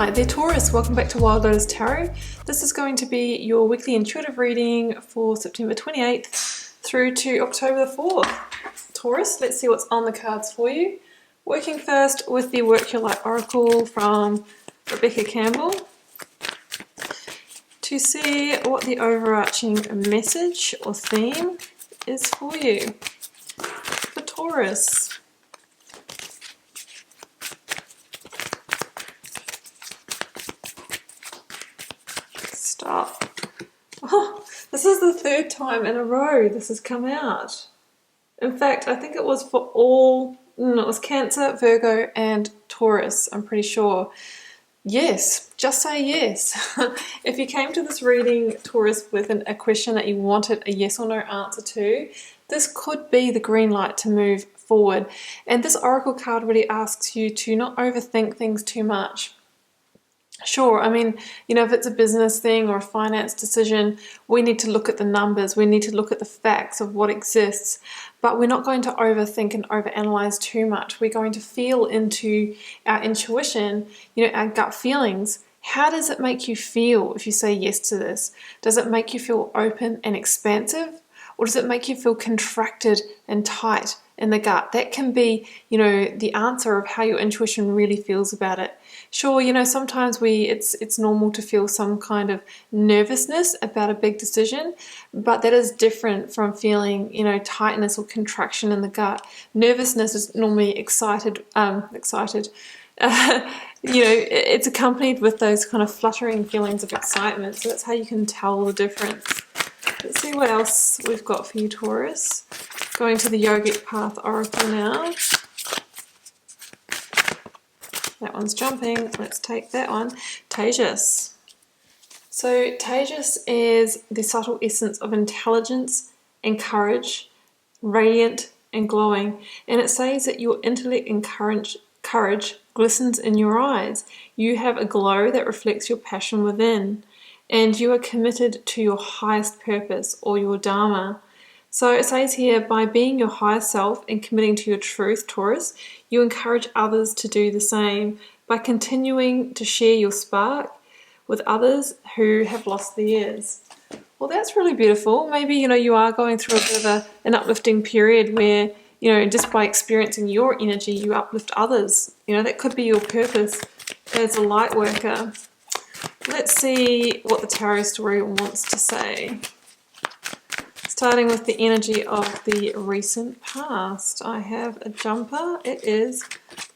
Hi there Taurus, welcome back to Wild Lotus Tarot. This is going to be your weekly intuitive reading for September 28th through to October the 4th. Taurus, let's see what's on the cards for you. Working first with the Work Your Light Oracle from Rebecca Campbell to see what the overarching message or theme is for you. For Taurus. Stop. Oh, this is the third time in a row this has come out. In fact, I think it was for all, it was Cancer, Virgo and Taurus, I'm pretty sure. Yes, just say yes. If you came to this reading, Taurus, with a question that you wanted a yes or no answer to, this could be the green light to move forward. And this oracle card really asks you to not overthink things too much. Sure, I mean, if it's a business thing or a finance decision, we need to look at the numbers, we need to look at the facts of what exists, but we're not going to overthink and overanalyze too much. We're going to feel into our intuition, our gut feelings. How does it make you feel if you say yes to this? Does it make you feel open and expansive? Or does it make you feel contracted and tight in the gut? That can be, the answer of how your intuition really feels about it. Sure, sometimes it's normal to feel some kind of nervousness about a big decision, but that is different from feeling, tightness or contraction in the gut. Nervousness is normally excited. It's accompanied with those kind of fluttering feelings of excitement. So that's how you can tell the difference. Let's see what else we've got for you, Taurus. Going to the Yogic Path Oracle now. That one's jumping. Let's take that one. Tejas. So Tejas is the subtle essence of intelligence and courage, radiant and glowing. And it says that your intellect and courage glistens in your eyes. You have a glow that reflects your passion within. And you are committed to your highest purpose or your dharma. So it says here, by being your higher self and committing to your truth, Taurus, you encourage others to do the same by continuing to share your spark with others who have lost theirs. Well, that's really beautiful. Maybe, you are going through a bit of an uplifting period where, just by experiencing your energy, you uplift others. That could be your purpose as a light worker. Let's see what the tarot story wants to say. Starting with the energy of the recent past, I have a jumper. It is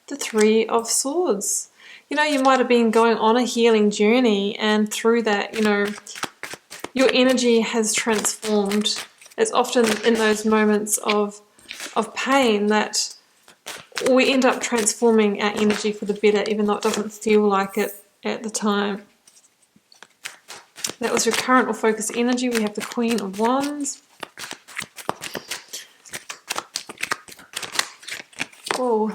the Three of Swords. You might have been going on a healing journey, and through that, your energy has transformed. It's often in those moments of pain that we end up transforming our energy for the better, even though it doesn't feel like it at the time. That was your current or focus energy. We have the Queen of Wands. Oh,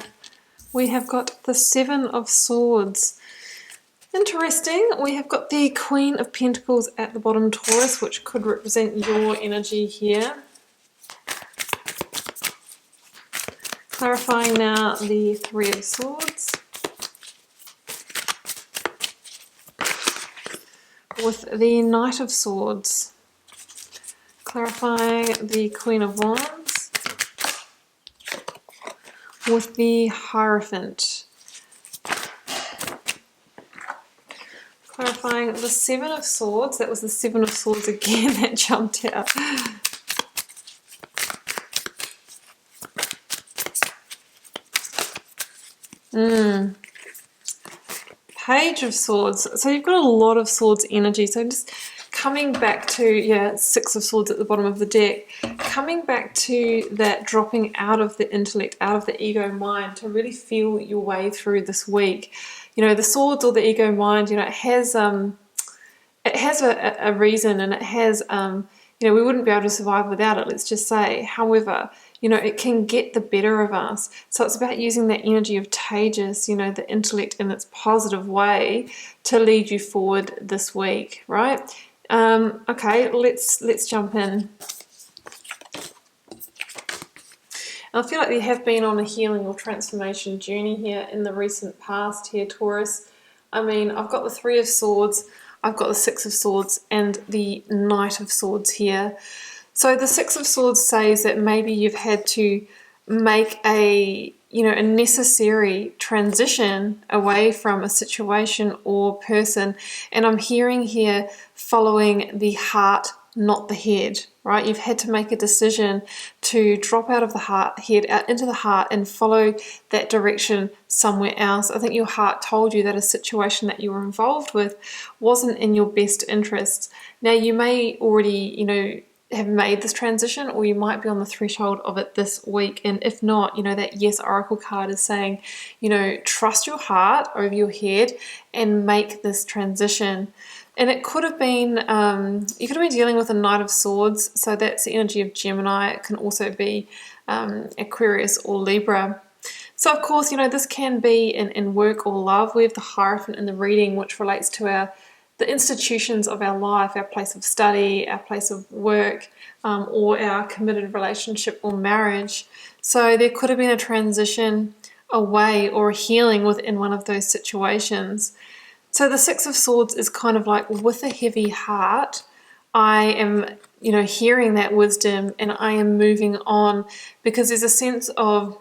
we have got the Seven of Swords. Interesting. We have got the Queen of Pentacles at the bottom, Taurus, which could represent your energy here. Clarifying now the Three of Swords. With the Knight of Swords, clarifying the Queen of Wands, with the Hierophant, clarifying the Seven of Swords. That was the Seven of Swords again that jumped out. Page of Swords. So you've got a lot of Swords energy. So just coming back to, Six of Swords at the bottom of the deck. Coming back to that dropping out of the intellect, out of the ego mind to really feel your way through this week. The Swords or the ego mind, it has a reason, and it has, we wouldn't be able to survive without it, let's just say. However, it can get the better of us. So it's about using that energy of Tejas, the intellect in its positive way to lead you forward this week, right? Okay, let's jump in. I feel like you have been on a healing or transformation journey here in the recent past here, Taurus, I mean, I've got the Three of Swords, I've got the Six of Swords, and the Knight of Swords here. So the Six of Swords says that maybe you've had to make a necessary transition away from a situation or person. And I'm hearing here following the heart, not the head, right? You've had to make a decision to drop out of the head out into the heart and follow that direction somewhere else. I think your heart told you that a situation that you were involved with wasn't in your best interests. Now, you may already, have made this transition, or you might be on the threshold of it this week. And if not, that Yes Oracle card is saying, trust your heart over your head and make this transition. And it could have been, you could have been dealing with a Knight of Swords, so that's the energy of Gemini. It can also be Aquarius or Libra. So of course, this can be in work or love. We have the Hierophant in the reading, which relates to the institutions of our life, our place of study, our place of work, or our committed relationship or marriage. So there could have been a transition away or a healing within one of those situations. So the Six of Swords is kind of like, with a heavy heart, I am, hearing that wisdom and I am moving on, because there's a sense of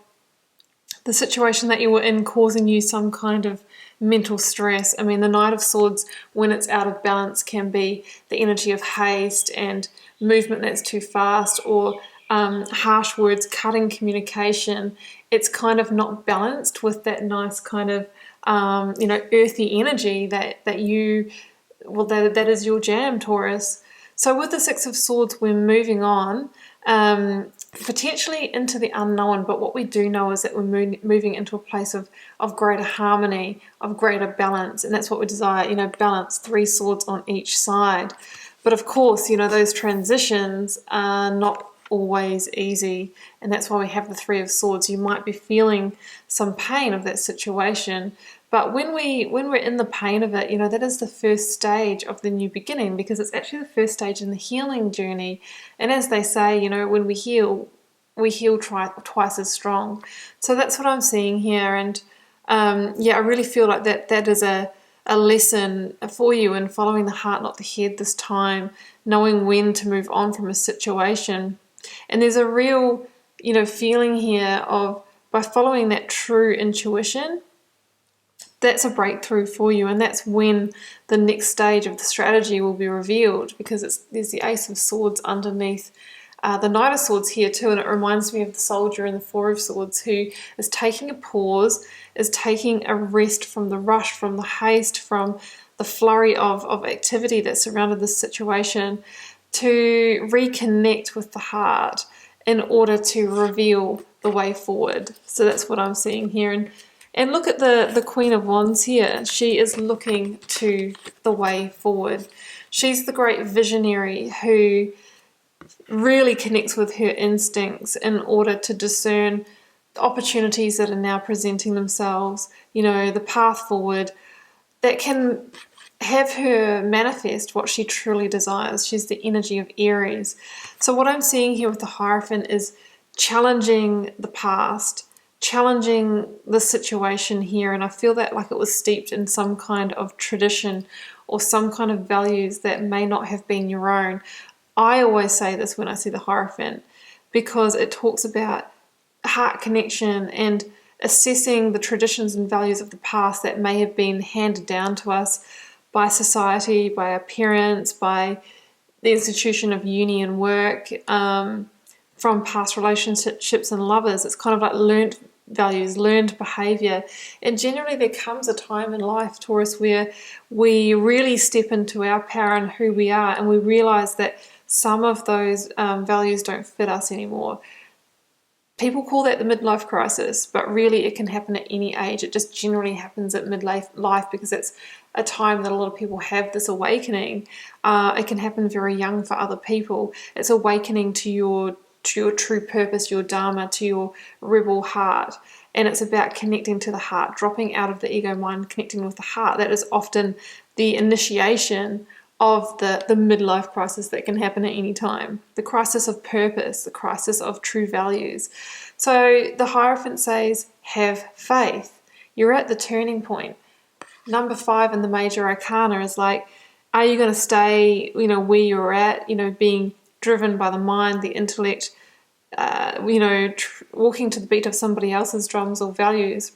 the situation that you were in causing you some kind of mental stress. I mean, the Knight of Swords, when it's out of balance, can be the energy of haste and movement that's too fast, or harsh words, cutting communication. It's kind of not balanced with that nice kind of, earthy energy that is your jam, Taurus. So with the Six of Swords, we're moving on, potentially into the unknown, but what we do know is that we're moving into a place of greater harmony, of greater balance, and that's what we desire, balance, 3 swords on each side. But of course, those transitions are not always easy, and that's why we have the Three of Swords. You might be feeling some pain of that situation, but when we're in the pain of it, that is the first stage of the new beginning, because it's actually the first stage in the healing journey. And as they say, when we heal twice as strong. So that's what I'm seeing here. And I really feel like that is a lesson for you in following the heart, not the head this time, knowing when to move on from a situation. And there's a real, feeling here of, by following that true intuition, that's a breakthrough for you, and that's when the next stage of the strategy will be revealed, because there's the Ace of Swords underneath the Knight of Swords here too, and it reminds me of the soldier in the Four of Swords, who is taking a pause, is taking a rest from the rush, from the haste, from the flurry of activity that surrounded this situation, to reconnect with the heart in order to reveal the way forward. So that's what I'm seeing here. And look at the Queen of Wands here. She is looking to the way forward. She's the great visionary who really connects with her instincts in order to discern the opportunities that are now presenting themselves, the path forward that can have her manifest what she truly desires. She's the energy of Aries. So what I'm seeing here with the Hierophant is challenging the past, challenging the situation here, and I feel that like it was steeped in some kind of tradition or some kind of values that may not have been your own. I always say this when I see the Hierophant, because it talks about heart connection and assessing the traditions and values of the past that may have been handed down to us by society, by our parents, by the institution of uni and work, from past relationships and lovers. It's kind of like learned values, learned behavior. And generally there comes a time in life, Taurus, where we really step into our power and who we are, and we realize that some of those values don't fit us anymore. People call that the midlife crisis, but really it can happen at any age. It just generally happens at midlife because it's a time that a lot of people have this awakening. It can happen very young for other people. It's awakening to your true purpose, your dharma, to your rebel heart. And it's about connecting to the heart, dropping out of the ego mind, connecting with the heart. That is often the initiation of the midlife crisis that can happen at any time. The crisis of purpose, the crisis of true values. So the Hierophant says, have faith. You're at the turning point. number 5 in the major arcana is like, are you going to stay, you know, where you're at, you know, being driven by the mind, the intellect, you know, walking to the beat of somebody else's drums or values?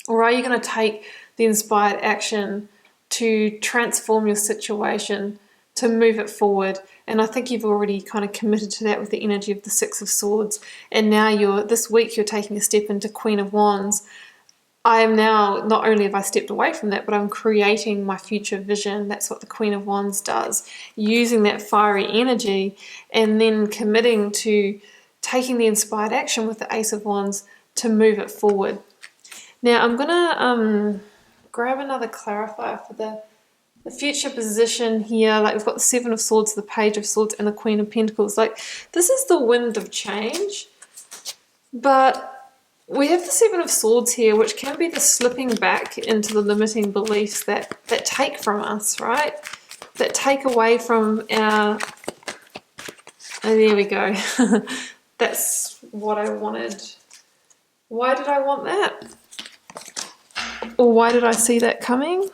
Or are you going to take the inspired action to transform your situation, to move it forward? And I think you've already kind of committed to that with the energy of the 6 of Swords. And now this week you're taking a step into Queen of Wands. I am now, not only have I stepped away from that, but I'm creating my future vision. That's what the Queen of Wands does. Using that fiery energy and then committing to taking the inspired action with the Ace of Wands to move it forward. Now I'm going to grab another clarifier for the future position here. Like we've got the 7 of Swords, the Page of Swords, and the Queen of Pentacles. Like this is the wind of change, but we have the 7 of Swords here, which can be the slipping back into the limiting beliefs that take from us, right? That take away from our... Oh, there we go. That's what I wanted. Why did I want that? Or why did I see that coming?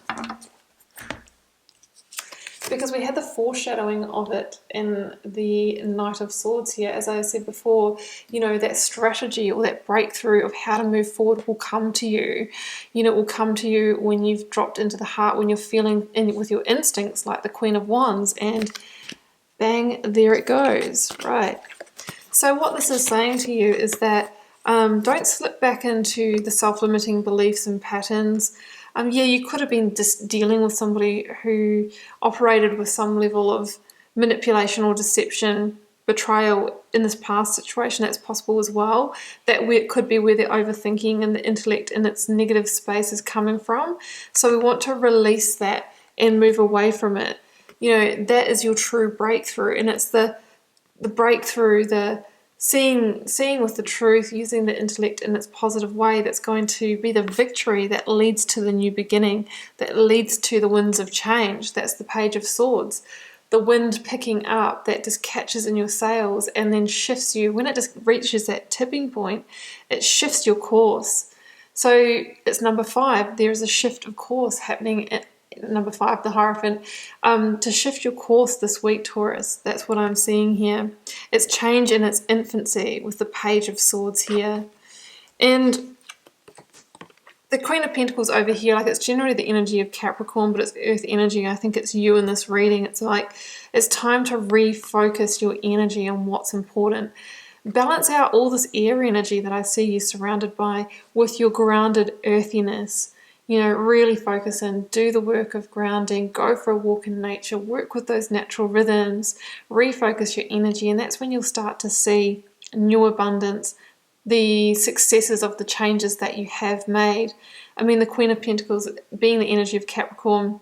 Because we had the foreshadowing of it in the Knight of Swords here. As I said before, you know, that strategy or that breakthrough of how to move forward will come to you. You know, it will come to you when you've dropped into the heart, when you're feeling in with your instincts, like the Queen of Wands, and bang, there it goes, right? So what this is saying to you is that don't slip back into the self-limiting beliefs and patterns. Yeah, you could have been just dealing with somebody who operated with some level of manipulation or deception, betrayal in this past situation. That's possible as well. That could be where the overthinking and the intellect in its negative space is coming from. So we want to release that and move away from it. You know, that is your true breakthrough, and it's the breakthrough, the seeing with the truth, using the intellect in its positive way, that's going to be the victory that leads to the new beginning, that leads to the winds of change. That's the Page of Swords. The wind picking up that just catches in your sails and then shifts you. When it just reaches that tipping point, it shifts your course. So it's number 5. There is a shift of course happening at number 5, the Hierophant, to shift your course this week, Taurus. That's what I'm seeing here. It's change in its infancy with the Page of Swords here. And the Queen of Pentacles over here, like, it's generally the energy of Capricorn, but it's earth energy. I think it's you in this reading. It's like, it's time to refocus your energy on what's important. Balance out all this air energy that I see you surrounded by with your grounded earthiness. You know, really focus in, do the work of grounding, go for a walk in nature, work with those natural rhythms, refocus your energy, and that's when you'll start to see new abundance, the successes of the changes that you have made. I mean, the Queen of Pentacles, being the energy of Capricorn,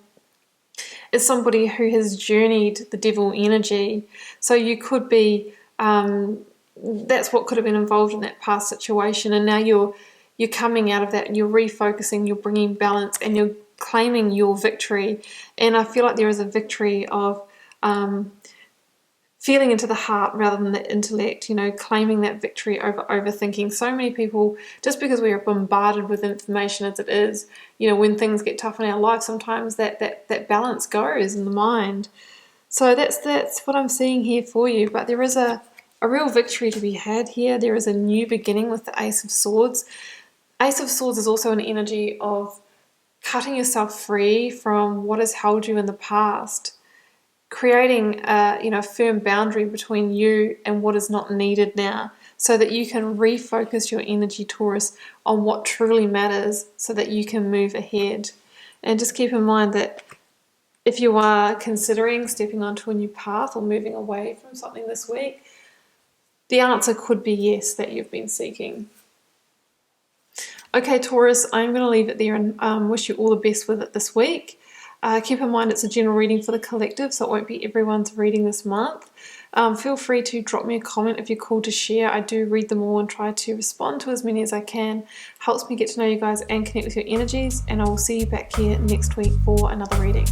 is somebody who has journeyed the devil energy. So you could be, that's what could have been involved in that past situation, and now you're coming out of that, you're refocusing, you're bringing balance, and you're claiming your victory. And I feel like there is a victory of feeling into the heart rather than the intellect, you know, claiming that victory over overthinking. So many people, just because we are bombarded with information as it is, you know, when things get tough in our life, sometimes that balance goes in the mind. So that's what I'm seeing here for you. But there is a real victory to be had here. There is a new beginning with the Ace of Swords. Ace of Swords is also an energy of cutting yourself free from what has held you in the past, creating a firm boundary between you and what is not needed now, so that you can refocus your energy, Taurus, on what truly matters, so that you can move ahead. And just keep in mind that if you are considering stepping onto a new path or moving away from something this week, the answer could be yes, that you've been seeking. Okay, Taurus, I'm going to leave it there and wish you all the best with it this week. Keep in mind it's a general reading for the collective, so it won't be everyone's reading this month. Feel free to drop me a comment if you're called to share. I do read them all and try to respond to as many as I can. Helps me get to know you guys and connect with your energies, and I will see you back here next week for another reading.